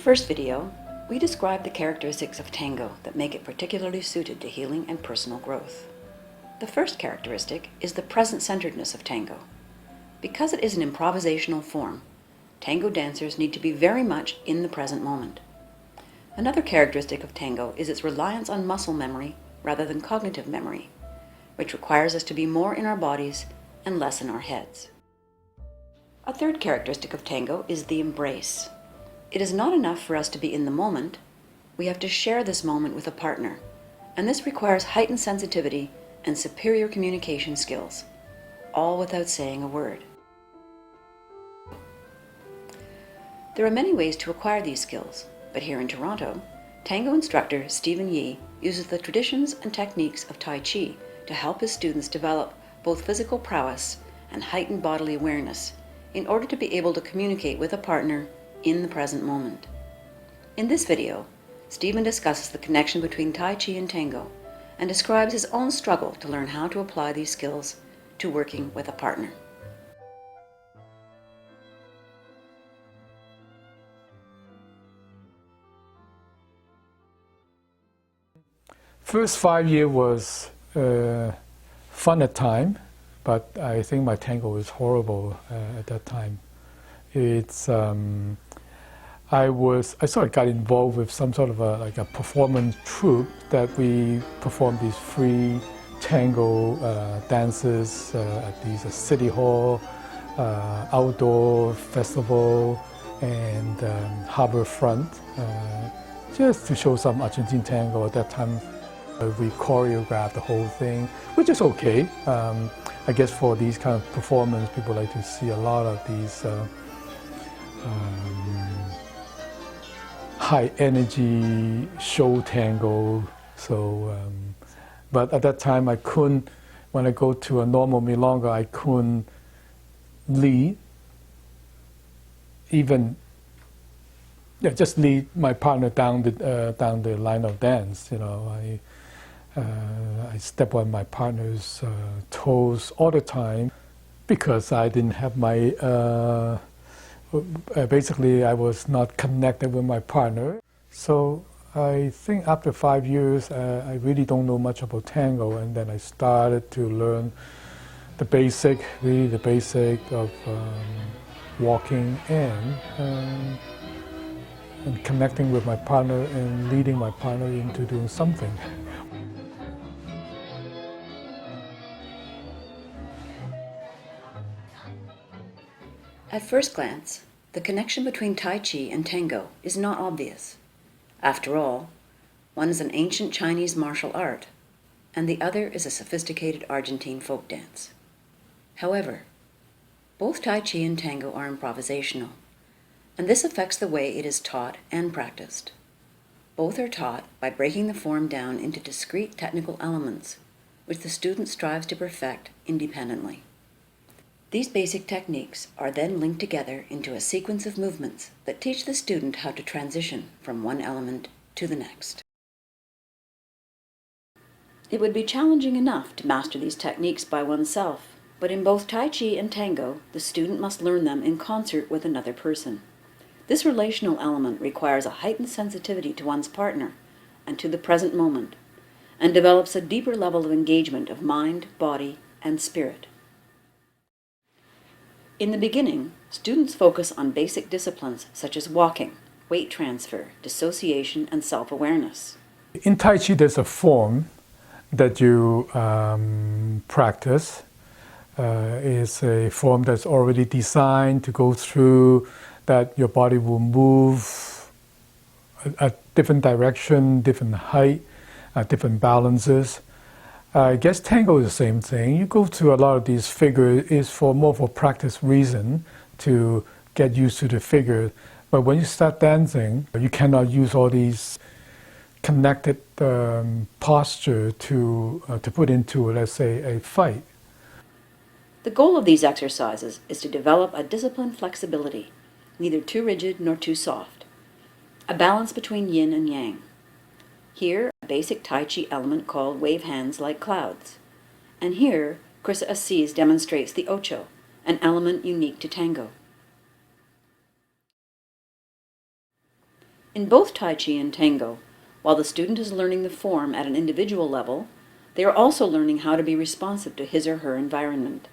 first video, we described the characteristics of tango that make it particularly suited to healing and personal growth. The first characteristic is the present-centeredness of tango. Because it is an improvisational form, tango dancers need to be very much in the present moment. Another characteristic of tango is its reliance on muscle memory rather than cognitive memory, which requires us to be more in our bodies and less in our heads. A third characteristic of tango is the embrace. It is not enough for us to be in the moment. We have to share this moment with a partner, and this requires heightened sensitivity and superior communication skills, all without saying a word. There are many ways to acquire these skills, but here in Toronto, tango instructor Stephen Yee uses the traditions and techniques of Tai Chi to help his students develop both physical prowess and heightened bodily awareness in order to be able to communicate with a partner in the present moment. In this video, Stephen discusses the connection between Tai Chi and tango and describes his own struggle to learn how to apply these skills to working with a partner. First 5 years was fun at time, but I think my tango was horrible at that time. It's I sort of got involved with some sort of a performance troupe that we performed these free tango dances at these city hall, outdoor festival, and harbor front, just to show some Argentine tango. At that time, we choreographed the whole thing, which is okay. I guess for these kind of performance, people like to see a lot of these high energy show tango. So, but at that time I couldn't, when I go to a normal milonga, I couldn't lead, even just lead my partner down the line of dance. You know, I step on my partner's toes all the time because I didn't have my basically, I was not connected with my partner. So I think after 5 years, I really don't know much about tango, and then I started to learn the basic, really the basic of walking and connecting with my partner and leading my partner into doing something. At first glance, the connection between Tai Chi and tango is not obvious. After all, one is an ancient Chinese martial art, and the other is a sophisticated Argentine folk dance. However, both Tai Chi and tango are improvisational, and this affects the way it is taught and practiced. Both are taught by breaking the form down into discrete technical elements, which the student strives to perfect independently. These basic techniques are then linked together into a sequence of movements that teach the student how to transition from one element to the next. It would be challenging enough to master these techniques by oneself, but in both Tai Chi and tango, the student must learn them in concert with another person. This relational element requires a heightened sensitivity to one's partner and to the present moment, and develops a deeper level of engagement of mind, body, and spirit. In the beginning, students focus on basic disciplines such as walking, weight transfer, dissociation, and self-awareness. In Tai Chi, there's a form that you practice. It's a form that's already designed to go through, that your body will move a different direction, different height, different balances. I guess tango is the same thing. You go through a lot of these figures is for more for practice reason to get used to the figure. But when you start dancing, you cannot use all these connected posture to put into, let's say, a fight. The goal of these exercises is to develop a disciplined flexibility, neither too rigid nor too soft, a balance between yin and yang. Here, a basic Tai Chi element called wave hands like clouds. And here, Chris Assis demonstrates the ocho, an element unique to tango. In both Tai Chi and Tango, while the student is learning the form at an individual level, they are also learning how to be responsive to his or her environment.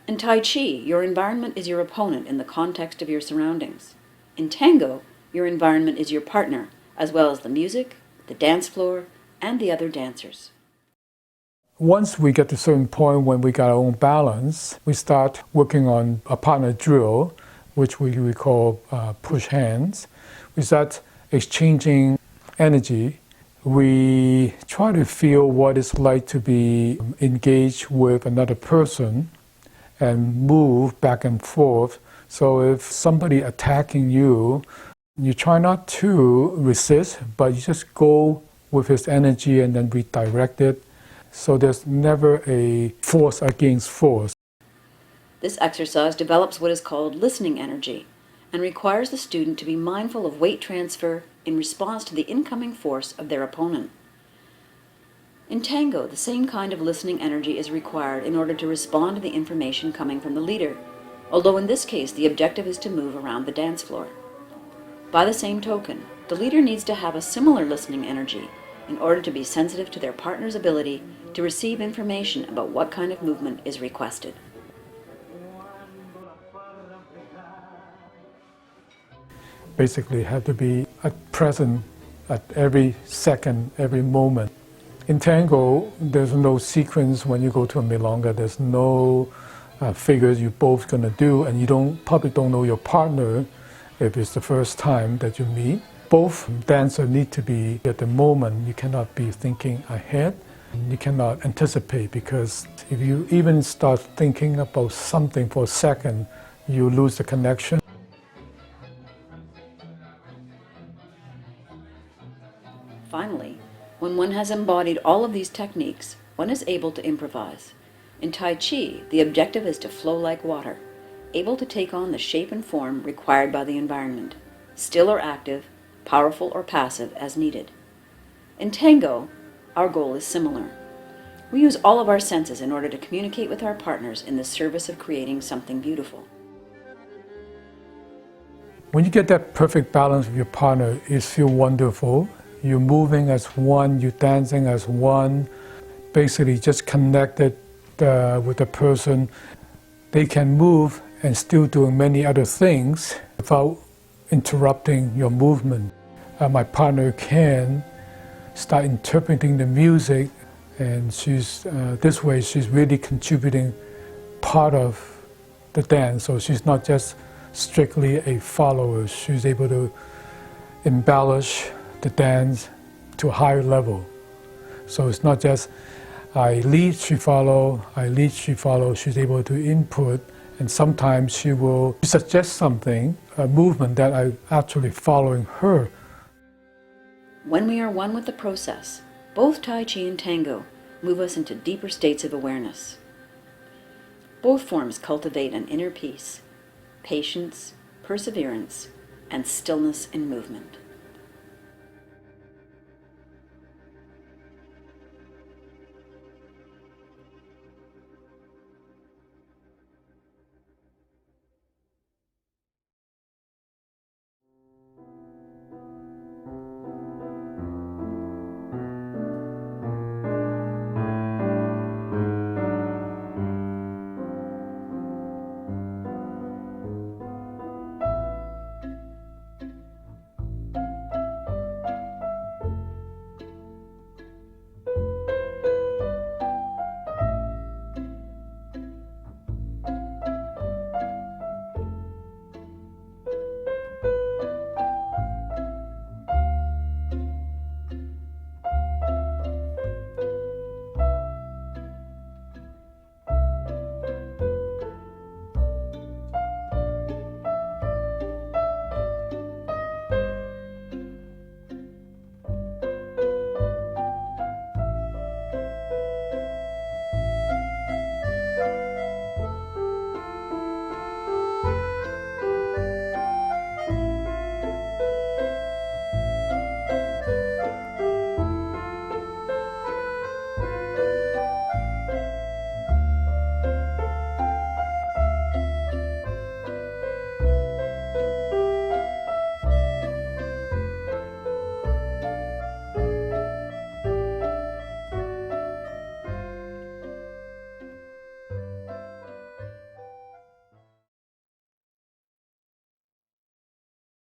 In Tai Chi, your environment is your opponent in the context of your surroundings. In Tango, your environment is your partner, as well as the music, the dance floor, and the other dancers. Once we get to a certain point when we got our own balance, we start working on a partner drill, which we call push hands. We start exchanging energy. We try to feel what it's like to be engaged with another person and move back and forth. So if somebody attacking you, you try not to resist, but you just go with his energy and then redirect it. So there's never a force against force. This exercise develops what is called listening energy and requires the student to be mindful of weight transfer in response to the incoming force of their opponent. In Tango, the same kind of listening energy is required in order to respond to the information coming from the leader, although in this case the objective is to move around the dance floor. By the same token, the leader needs to have a similar listening energy in order to be sensitive to their partner's ability to receive information about what kind of movement is requested. Basically, have to be present at every second, every moment. In Tango, there's no sequence when you go to a milonga. There's no figures you're both going to do, and you probably don't know your partner if it's the first time that you meet. Both dancers need to be at the moment. You cannot be thinking ahead. You cannot anticipate, because if you even start thinking about something for a second, you lose the connection. Finally, when one has embodied all of these techniques, one is able to improvise. In Tai Chi, the objective is to flow like water, able to take on the shape and form required by the environment, still or active, powerful or passive as needed. In Tango, our goal is similar. We use all of our senses in order to communicate with our partners in the service of creating something beautiful. When you get that perfect balance with your partner, it feels wonderful. You're moving as one, you're dancing as one, basically just connected with the person. They can move and still doing many other things without interrupting your movement. My partner can start interpreting the music, and this way she's really contributing part of the dance. So she's not just strictly a follower. She's able to embellish the dance to a higher level. So it's not just I lead, she follow, I lead, she follow. She's able to input, and sometimes she will suggest something, a movement that I'm actually following her. When we are one with the process, both Tai Chi and Tango move us into deeper states of awareness. Both forms cultivate an inner peace, patience, perseverance, and stillness in movement.